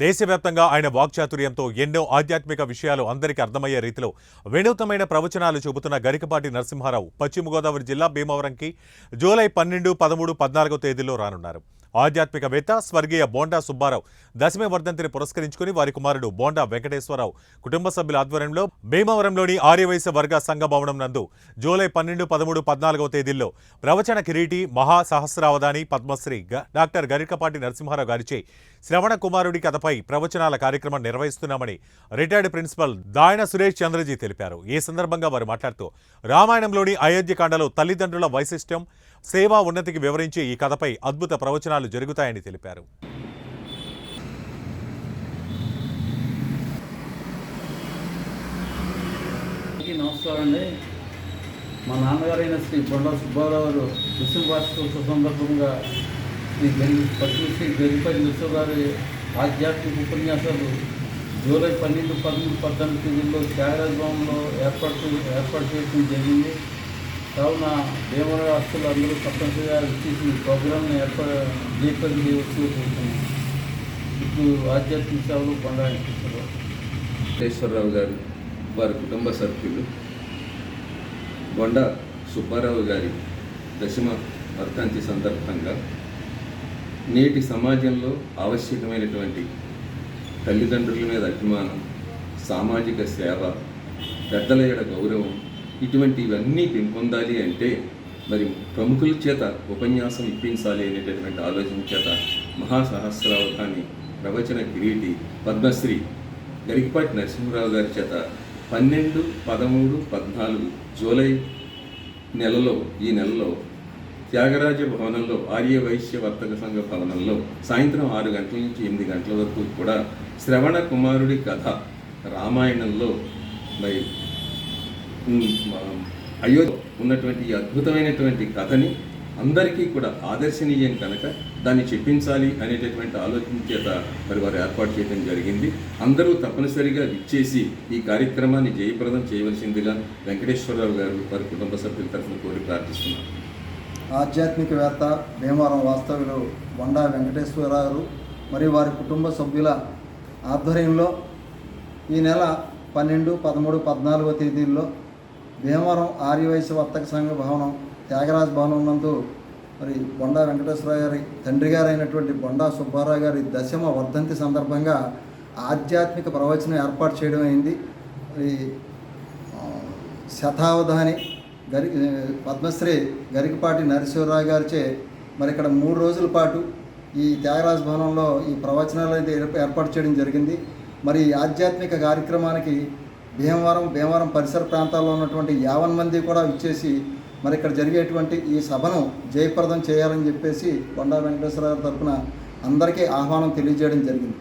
దేశవ్యాప్తంగా ఆయన వాక్చాతుర్యంతో ఎన్నో ఆధ్యాత్మిక విషయాలు అందరికీ అర్థమయ్యే రీతిలో వినూత్నమైన ప్రవచనాలు చూపుతున్న గరికపాటి నరసింహారావు పశ్చిమ గోదావరి జిల్లా భీమవరంకి జూలై 12, 13, 14 తేదీల్లో రానున్నారు. ఆధ్యాత్మికవేత్త స్వర్గీయ బోండా సుబ్బారావు దశమి వర్ధంతిని పురస్కరించుకుని వారి కుమారుడు బోండా వెంకటేశ్వరరావు కుటుంబ సభ్యుల ఆధ్వర్యంలో భీమవరంలోని ఆర్యవైశ్య వర్గ సంఘ భవనం నందు జూలై 12, 13, 14 తేదీల్లో ప్రవచన కిరీటి మహాసహస్రావధాని పద్మశ్రీ డాక్టర్ గరికపాటి నరసింహారావు గారిచే శ్రవణ కుమారుడి కథపై ప్రవచనాల కార్యక్రమం నిర్వహిస్తున్నామని రిటైర్డ్ ప్రిన్సిపల్ దాయన సురేష్ చంద్రజీ తెలిపారు. ఈ సందర్భంగా వారు మాట్లాడుతూ రామాయణంలోని అయోధ్యకాండలో తల్లిదండ్రుల వైశిష్ట్యం, సేవా ఉన్నతికి వివరించి ఈ కథపై అద్భుత ప్రవచనాలు జరుగుతాయని తెలిపారు. నమస్కారం అండి. మా నాన్నగారైన శ్రీ బొండా సుబ్బారావు గారు వార్షికోత్సవ సందర్భంగా శ్రీ గరికపాటి నరసింహారావు గారి ఆధ్యాత్మిక ఉపన్యాసాలు జూలై 12, 13, 14 తేదీల్లో త్యాగరాజ భవన్లో ఏర్పాటు చేయడం జరిగింది. కావున భీమవరం రాష్ట్రాలు అందరూ తప్పనిసరిగా వచ్చేసి ప్రోగ్రామ్ని జయప్రదం చేయవచ్చు కోరుతున్నాం. ఇప్పుడు ఆధ్యాత్మిక సేవలు బొండా వెంకటేశ్వరరావు గారు వారి కుటుంబ సభ్యులు బొండా సుబ్బారావు గారి దశమ వర్ధంతి సందర్భంగా నేటి సమాజంలో ఆవశ్యకమైనటువంటి తల్లిదండ్రుల మీద అభిమానం, సామాజిక సేవ, పెద్దల ఏడ గౌరవం ఇటువంటివన్నీ పెంపొందాలి అంటే మరి ప్రముఖుల చేత ఉపన్యాసం ఇప్పించాలి అనేటటువంటి ఆలోచన చేత మహాసహస్రావధాని ప్రవచన కిరీటి పద్మశ్రీ గరికపాటి నరసింహారావు గారి చేత 12, 13, 14 జూలై ఈ నెలలో త్యాగరాజ భవనంలో ఆర్యవైశ్య వర్తక సంఘ భవనంలో సాయంత్రం 6 గంటల నుంచి 8 గంటల వరకు కూడా శ్రవణ కుమారుడి కథ రామాయణంలో మరి అయోధ్య ఉన్నటువంటి అద్భుతమైనటువంటి కథని అందరికీ కూడా ఆదర్శనీయం కనుక దాన్ని చెప్పించాలి అనేటటువంటి ఆలోచన చేత మరి వారు ఏర్పాటు చేయడం జరిగింది. అందరూ తప్పనిసరిగా విచ్చేసి ఈ కార్యక్రమాన్ని జయప్రదం చేయవలసిందిగా వెంకటేశ్వరరావు గారు వారి కుటుంబ సభ్యుల తరఫున కోరి ప్రార్థిస్తున్నారు. ఆధ్యాత్మికవేత్త భీమవరం వాస్తవ్యులు బొండా వెంకటేశ్వరరావు మరియు వారి కుటుంబ సభ్యుల ఆధ్వర్యంలో ఈ నెల 12, 13, 14 తేదీల్లో భీమవరం ఆర్యవైశ్య వర్తక సంఘ భవనం త్యాగరాజ భవనం నందు మరి బొండా వెంకటేశ్వరరావు గారి తండ్రి గారైనటువంటి బొండా సుబ్బారావు గారి దశమ వర్ధంతి సందర్భంగా ఆధ్యాత్మిక ప్రవచనం ఏర్పాటు చేయడం అయింది. మరి శతావధాని పద్మశ్రీ గరికపాటి నరసింహారావు గారిచే మరి ఇక్కడ 3 రోజుల పాటు ఈ త్యాగరాజ భవనంలో ఈ ప్రవచనాలు అయితే ఏర్పాటు చేయడం జరిగింది. మరి ఆధ్యాత్మిక కార్యక్రమానికి భీమవరం పరిసర ప్రాంతాల్లో ఉన్నటువంటి 50 మంది కూడా ఇచ్చేసి మరి ఇక్కడ జరిగేటువంటి ఈ సభను జయప్రదం చేయాలని చెప్పేసి బొండా వెంకటేశ్వరరావు తరఫున అందరికీ ఆహ్వానం తెలియజేయడం జరిగింది.